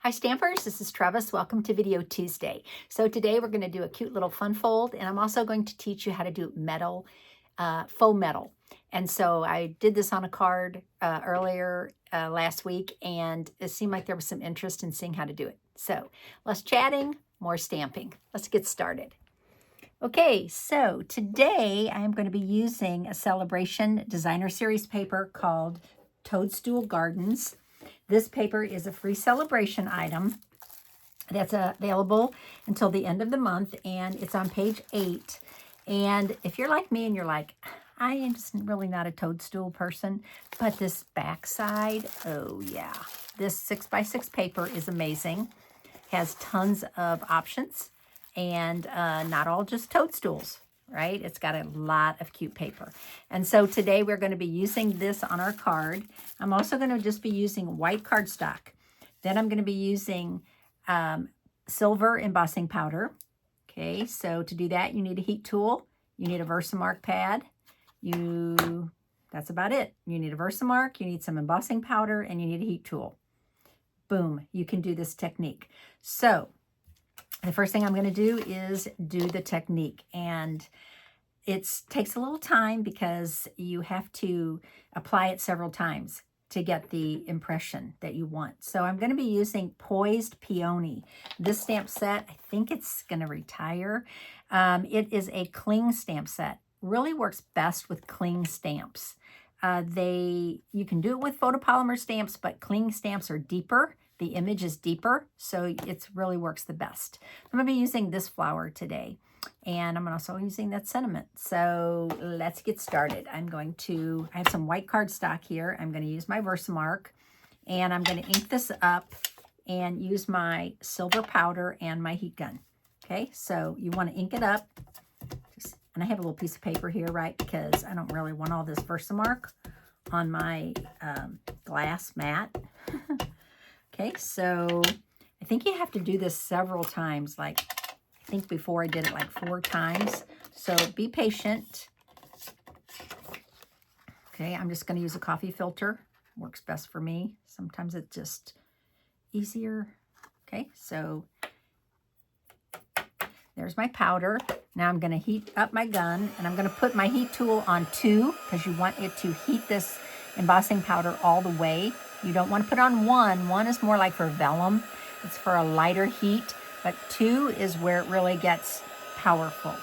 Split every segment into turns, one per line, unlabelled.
Hi Stampers, this is Trevis. Welcome to Video Tuesday. So today we're going to do a cute little fun fold, and I'm also going to teach you how to do metal, faux metal. And so I did this on a card earlier last week, and it seemed like there was some interest in seeing how to do it. So less chatting, more stamping. Let's get started. Okay, so today I'm going to be using a SaleABration Designer Series paper called Toadstool Gardens. This paper is a free SaleABration item that's available until the end of the month, and it's on page 8. And if you're like me and you're like, I am just really not a toadstool person, but this backside, oh yeah, this 6x6 paper is amazing. Has tons of options, and not all just toadstools, right? It's got a lot of cute paper. And so today we're going to be using this on our card. I'm also going to just be using white cardstock. Then I'm going to be using silver embossing powder. Okay, so to do that, you need a heat tool. You need a Versamark pad. That's about it. You need a Versamark, you need some embossing powder, and you need a heat tool. Boom, you can do this technique. So the first thing I'm going to do is do the technique, and it takes a little time because you have to apply it several times to get the impression that you want. So I'm going to be using Poised Peony. This stamp set, I think it's going to retire. It is a cling stamp set. Really works best with cling stamps. You can do it with photopolymer stamps, but cling stamps are deeper. The image is deeper, so it really works the best. I'm going to be using this flower today, and I'm also using that sentiment. So let's get started. I have some white cardstock here. I'm going to use my Versamark, and I'm going to ink this up and use my silver powder and my heat gun. Okay, so you want to ink it up. And I have a little piece of paper here, right, because I don't really want all this Versamark on my glass mat. Okay, so I think you have to do this several times. Like, I think before I did it like 4 times. So be patient. Okay, I'm just going to use a coffee filter. Works best for me. Sometimes it's just easier. Okay, so there's my powder. Now I'm going to heat up my gun, and I'm going to put my heat tool on 2 because you want it to heat this embossing powder all the way. You don't want to put on 1. 1 is more like for vellum. It's for a lighter heat, but 2 is where it really gets powerful.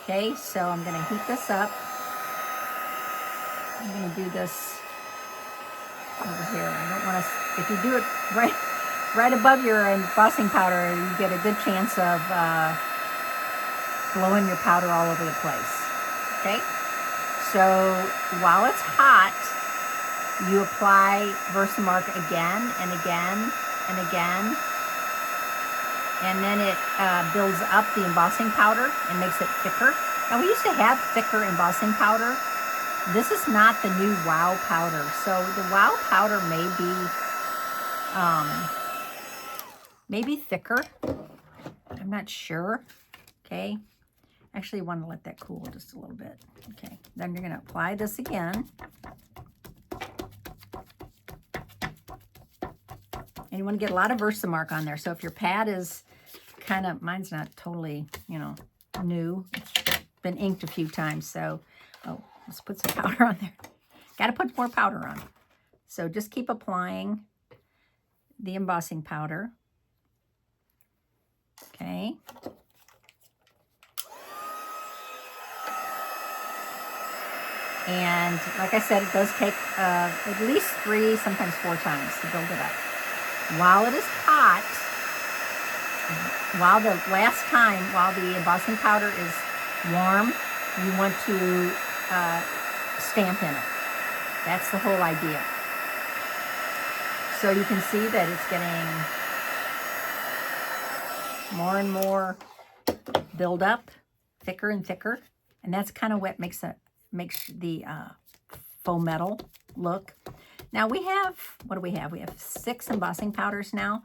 Okay, so I'm going to heat this up. I'm going to do this over here. I don't want to, if you do it right above your embossing powder, you get a good chance of blowing your powder all over the place. Okay, so while it's hot, you apply Versamark again and again and again, and then it builds up the embossing powder and makes it thicker. Now, we used to have thicker embossing powder. This is not the new Wow powder. So the Wow powder may be thicker. I'm not sure. Okay. Actually, I want to let that cool just a little bit. Okay. Then you're going to apply this again. And you want to get a lot of Versamark on there. So if your pad is kind of, mine's not totally, new. It's been inked a few times. So, let's put some powder on there. Got to put more powder on. So just keep applying the embossing powder. Okay. And like I said, it does take at least 3, sometimes 4 times to build it up. While it is hot, while the embossing powder is warm, you want to stamp in it. That's the whole idea. So you can see that it's getting more and more build up, thicker and thicker. And that's kind of what makes the faux metal look. Now we have, what do we have? We have 6 embossing powders now.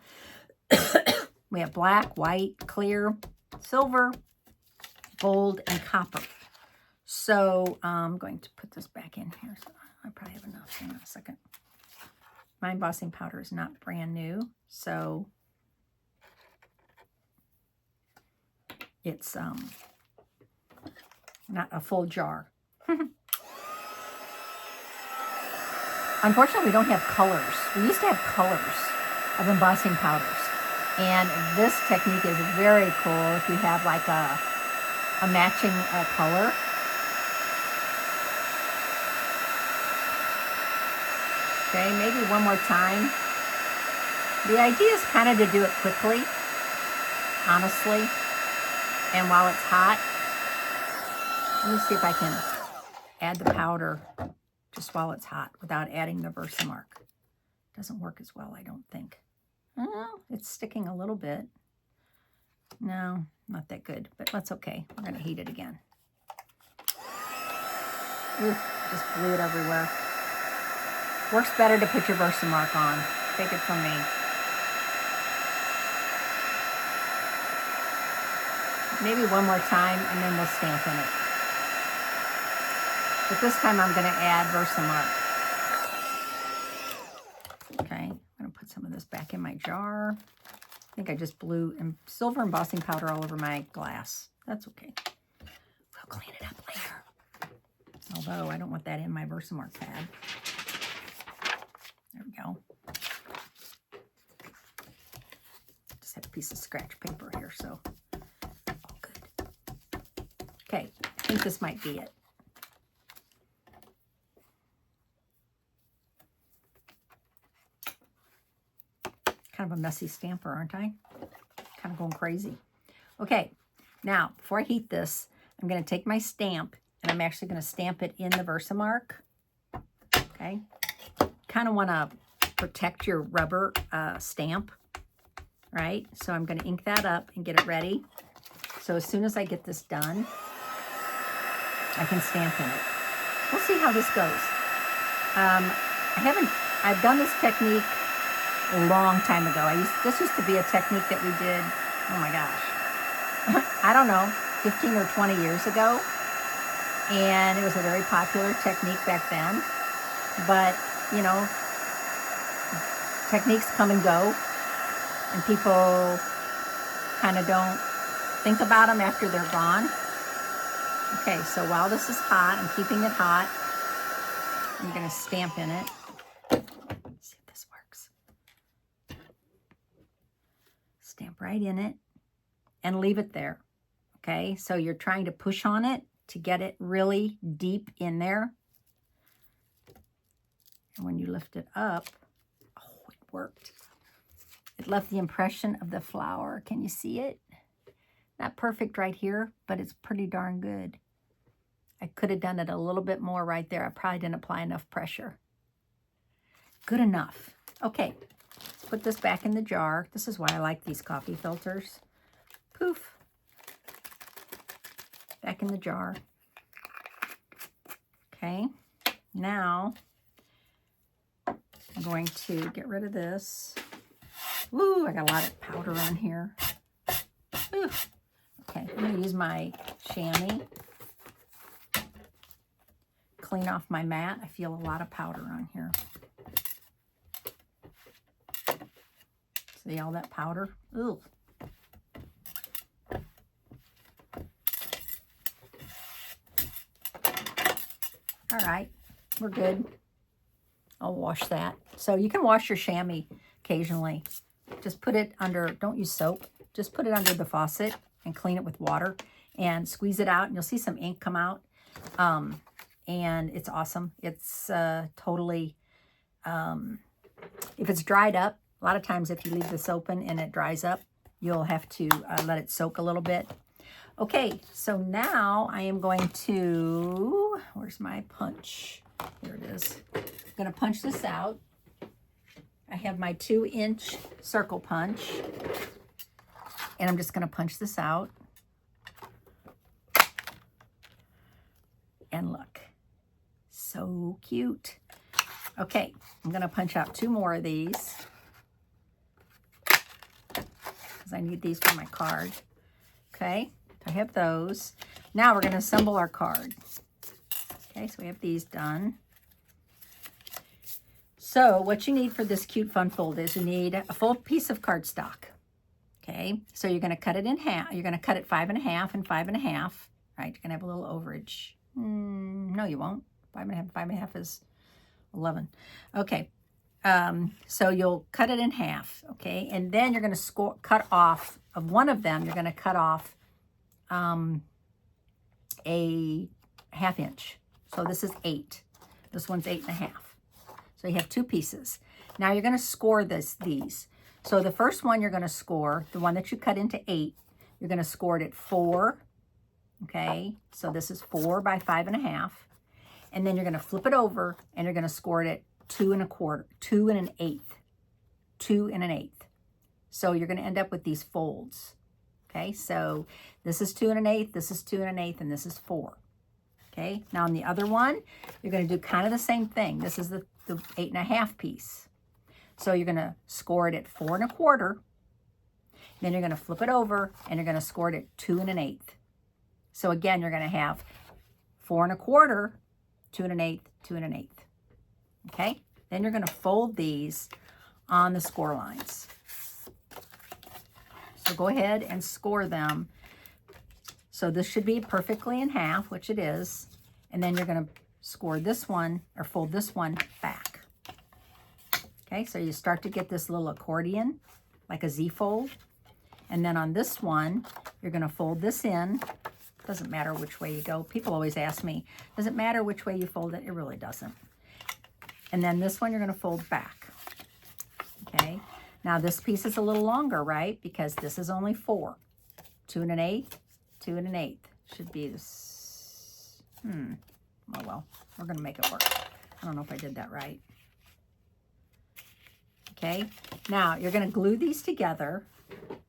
We have black, white, clear, silver, gold, and copper. So I'm going to put this back in here. So I probably have enough. Hang on a second. My embossing powder is not brand new, so it's not a full jar. Unfortunately, we don't have colors. We used to have colors of embossing powders. And this technique is very cool if you have like a matching color. Okay, maybe one more time. The idea is kind of to do it quickly, honestly. And while it's hot, let me see if I can add the powder just while it's hot without adding the Versamark. Doesn't work as well, I don't think. Oh, it's sticking a little bit. No, not that good, but that's okay. We're going to heat it again. Ooh, just blew it everywhere. Works better to put your Versamark on. Take it from me. Maybe one more time, and then we'll stamp in it. But this time I'm going to add Versamark. Okay, I'm going to put some of this back in my jar. I think I just blew silver embossing powder all over my glass. That's okay. We'll clean it up later. Although I don't want that in my Versamark pad. There we go. Just have a piece of scratch paper here, so all good. Okay, I think this might be it. Kind of a messy stamper, aren't I? Kind of going crazy. Okay, now before I heat this, I'm going to take my stamp and I'm actually going to stamp it in the Versamark. Okay, kind of want to protect your rubber stamp, right? So I'm going to ink that up and get it ready. So as soon as I get this done, I can stamp in it. We'll see how this goes. I've done this technique a long time ago. This used to be a technique that we did, oh my gosh, I don't know, 15 or 20 years ago. And it was a very popular technique back then. But, you know, techniques come and go. And people kind of don't think about them after they're gone. Okay, so while this is hot, I'm keeping it hot. I'm going to stamp in it. Let's see if this works. Stamp right in it and leave it there. Okay, so you're trying to push on it to get it really deep in there. And when you lift it up, oh, it worked. It left the impression of the flower. Can you see it? Not perfect right here, but it's pretty darn good. I could have done it a little bit more right there. I probably didn't apply enough pressure. Good enough. Okay, put this back in the jar. This is why I like these coffee filters. Poof. Back in the jar. Okay, now I'm going to get rid of this. Woo, I got a lot of powder on here. Woo. Okay, I'm going to use my chamois. Clean off my mat. I feel a lot of powder on here. See all that powder? Ooh. All right, we're good. I'll wash that. So you can wash your chamois occasionally. Just put it under, don't use soap. Just put it under the faucet and clean it with water and squeeze it out and you'll see some ink come out. And it's awesome. It's totally, if it's dried up, a lot of times if you leave this open and it dries up, you'll have to let it soak a little bit. Okay, so now I am going to, where's my punch? Here it is. I'm gonna punch this out. I have my 2-inch circle punch and I'm just gonna punch this out. And look, so cute. Okay, I'm gonna punch out 2 more of these because I need these for my card. Okay, I have those. Now we're gonna assemble our card. Okay, so we have these done. So what you need for this cute fun fold is you need a full piece of cardstock. Okay, so you're going to cut it in half. You're going to cut it 5 1/2 and 5 1/2. Right, you're going to have a little overage. No, you won't. 5 1/2, 5 1/2 is 11. Okay, so you'll cut it in half. Okay, and then you're going to cut off of one of them. You're going to cut off a 1/2 inch. So this is 8. This one's 8 1/2. So you have 2 pieces. Now you're going to score these. So the first one you're going to score, the one that you cut into 8, you're going to score it at 4. Okay, so this is 4 by 5 1/2. And then you're going to flip it over and you're going to score it at 2 1/4, 2 1/8, 2 1/8. So you're going to end up with these folds. Okay, so this is 2 1/8, this is 2 1/8, and this is 4. Okay, now on the other one, you're going to do kind of the same thing. This is the 8 1/2 piece. So you're going to score it at 4 1/4. Then you're going to flip it over and you're going to score it at 2 1/8. So again, you're going to have 4 1/4, 2 1/8, 2 1/8. Okay, then you're going to fold these on the score lines. So go ahead and score them. So this should be perfectly in half, which it is. And then you're going to score this one or fold this one back. Okay, so you start to get this little accordion, like a Z fold. And then on this one, you're going to fold this in. Doesn't matter which way you go. People always ask me, does it matter which way you fold it? It really doesn't. And then this one you're going to fold back. Okay, now this piece is a little longer, right? Because this is only 4. 2 1/8, 2 1/8. Should be this. Oh well, we're going to make it work. I don't know if I did that right. Okay, now you're going to glue these together.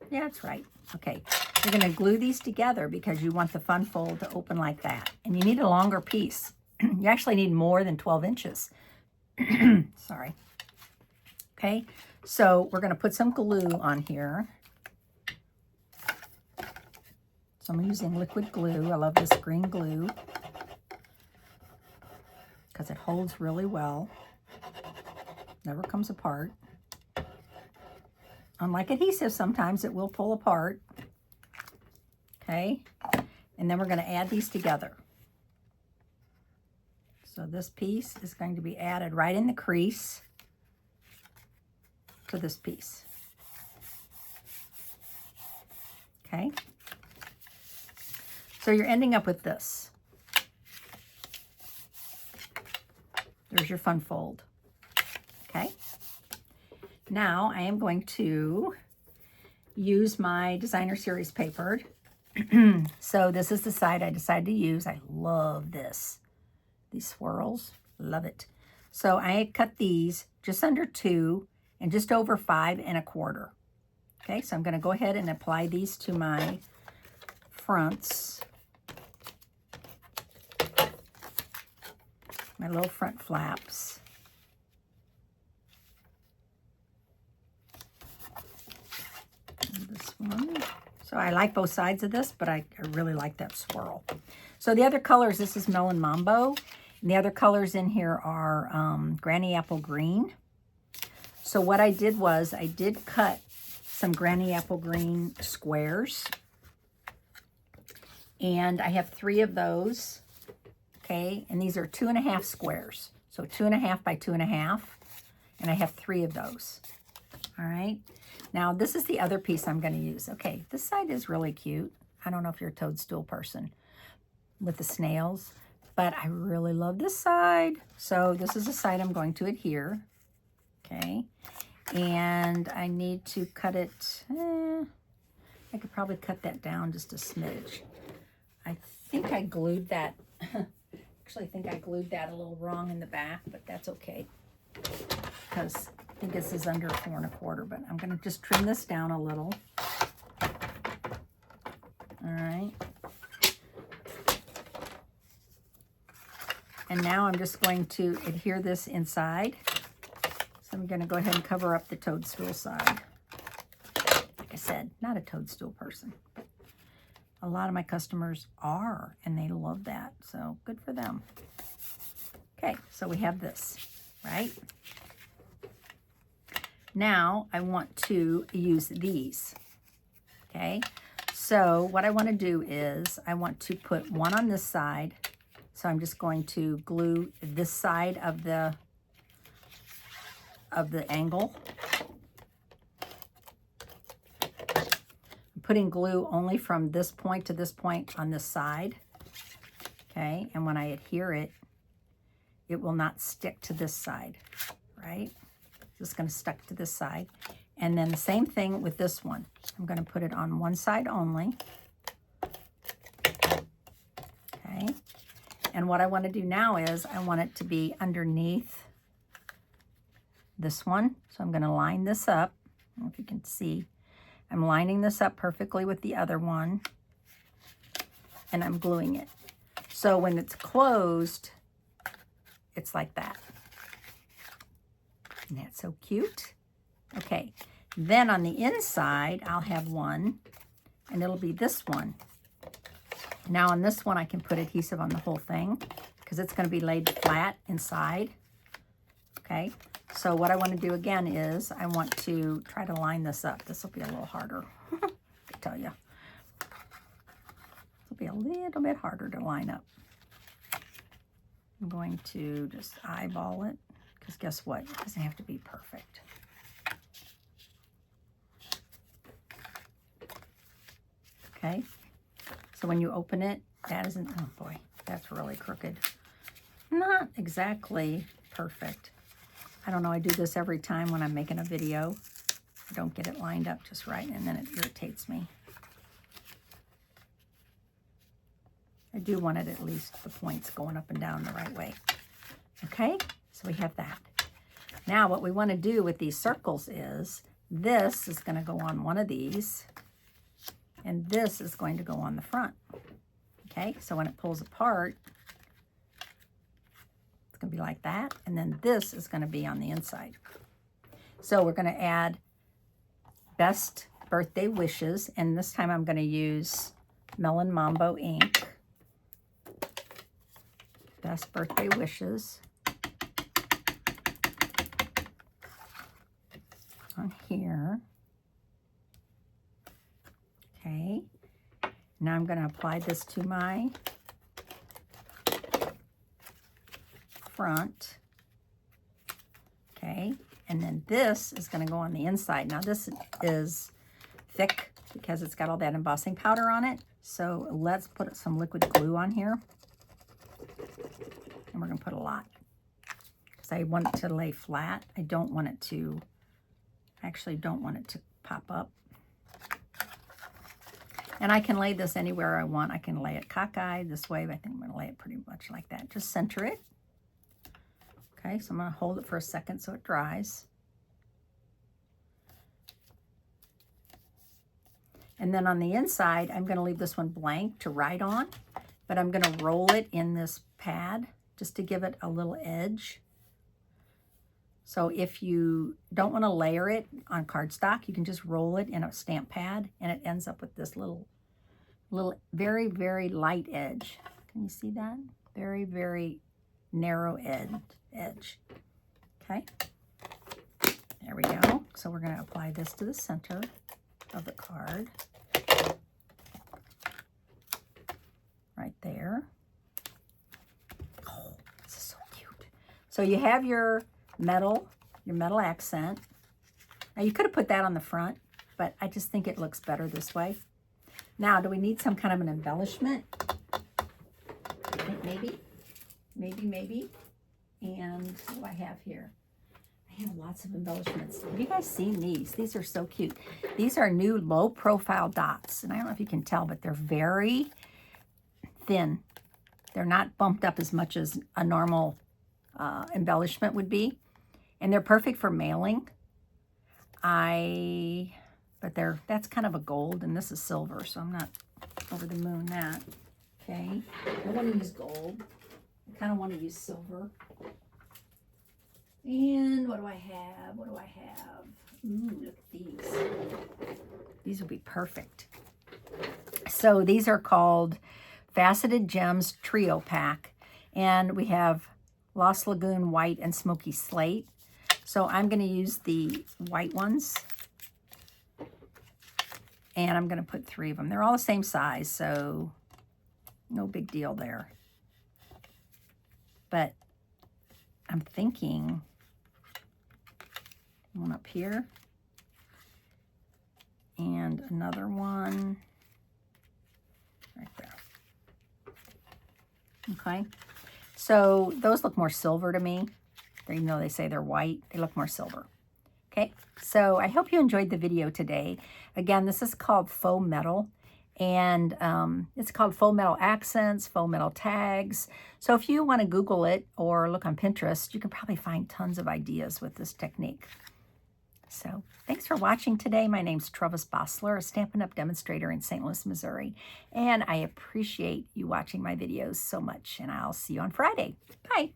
Yeah, that's right. Okay, you're going to glue these together because you want the fun fold to open like that. And you need a longer piece. You actually need more than 12 inches. Sorry. Okay, so we're going to put some glue on here. So I'm using liquid glue. I love this green glue because it holds really well. Never comes apart. Unlike adhesive, sometimes it will pull apart. Okay, and then we're going to add these together. So this piece is going to be added right in the crease to this piece. Okay, so you're ending up with this. There's your fun fold. Okay. Now I am going to use my designer series paper. So this is the side I decided to use. I love this. These swirls, love it. So I cut these just under 2 and just over 5 1/4. Okay, so I'm going to go ahead and apply these to my fronts. My little front flaps. This one. So I like both sides of this, but I really like that swirl. So the other colors, this is Melon Mambo. And the other colors in here are Granny Apple Green. So what I did was I did cut some Granny Apple Green squares. And I have 3 of those. Okay, and these are 2 1/2 squares. So 2 1/2 by 2 1/2. And I have 3 of those. All right. Now, this is the other piece I'm going to use. Okay, this side is really cute. I don't know if you're a toadstool person with the snails, but I really love this side. So this is the side I'm going to adhere. Okay, and I need to cut it. I could probably cut that down just a smidge. I think I glued that. Actually, I think I glued that a little wrong in the back, but that's okay because I think this is under 4 1/4, but I'm going to just trim this down a little. All right. And now I'm just going to adhere this inside. So I'm going to go ahead and cover up the toadstool side. Like I said, not a toadstool person, but a lot of my customers are, and they love that. So good for them. Okay, so we have this, right? Now I want to use these. Okay, so what I want to do is I want to put one on this side. So I'm just going to glue this side of the angle. I'm putting glue only from this point to this point on this side. Okay, and when I adhere it, it will not stick to this side, right? It's just going to stick to this side. And then the same thing with this one. I'm going to put it on one side only. Okay. And what I want to do now is I want it to be underneath this one. So I'm going to line this up. I don't know if you can see. I'm lining this up perfectly with the other one. And I'm gluing it. So when it's closed, it's like that. Isn't that so cute? Okay, then on the inside, I'll have one, and it'll be this one. Now on this one, I can put adhesive on the whole thing because it's going to be laid flat inside. Okay, so what I want to do again is I want to try to line this up. This will be a little harder, I tell you. This will be a little bit harder to line up. I'm going to just eyeball it because guess what? It doesn't have to be perfect. Okay, so when you open it, that isn't, oh boy, that's really crooked. Not exactly perfect. I don't know, I do this every time when I'm making a video. I don't get it lined up just right, and then it irritates me. I do want it at least the points going up and down the right way. Okay, so we have that. Now what we want to do with these circles is, this is going to go on one of these, and this is going to go on the front. Okay, so when it pulls apart, it's going to be like that, and then this is going to be on the inside. So we're going to add Best Birthday Wishes, and this time I'm going to use Melon Mambo ink. Best Birthday Wishes on here. Okay, now I'm going to apply this to my front. Okay, and then this is going to go on the inside. Now this is thick because it's got all that embossing powder on it. So let's put some liquid glue on here. And we're going to put a lot because I want it to lay flat. I don't want it to, I actually don't want it to pop up. And I can lay this anywhere I want. I can lay it cockeyed this way, but I think I'm going to lay it pretty much like that. Just center it. Okay, so I'm going to hold it for a second so it dries. And then on the inside, I'm going to leave this one blank to write on, but I'm going to roll it in this pad just to give it a little edge. So if you don't want to layer it on cardstock, you can just roll it in a stamp pad, and it ends up with this little very, very light edge. Can you see that? Very, very narrow edge. Okay, there we go. So we're going to apply this to the center of the card. Right there. Oh, this is so cute. So you have your metal accent. Now you could have put that on the front, but I just think it looks better this way. Now, do we need some kind of an embellishment? I think maybe. And what do I have here? I have lots of embellishments. Have you guys seen these? These are so cute. These are new low profile dots. And I don't know if you can tell, but they're very thin. They're not bumped up as much as a normal embellishment would be. And they're perfect for mailing. But that's kind of a gold, and this is silver, so I'm not over the moon that. Okay, I want to use gold. I kind of want to use silver. And what do I have? Ooh, look at these. These will be perfect. So these are called Faceted Gems Trio Pack, and we have Lost Lagoon White and Smoky Slate. So I'm going to use the white ones. And I'm going to put 3 of them. They're all the same size, so no big deal there. But I'm thinking one up here and another one right there. Okay, so those look more silver to me. Even though they say they're white, they look more silver. Okay, so I hope you enjoyed the video today. Again, this is called Faux Metal, and it's called Faux Metal Accents, Faux Metal Tags. So if you want to Google it or look on Pinterest, you can probably find tons of ideas with this technique. So thanks for watching today. My name's Trevis Bossler, a Stampin' Up! Demonstrator in St. Louis, Missouri, and I appreciate you watching my videos so much, and I'll see you on Friday. Bye.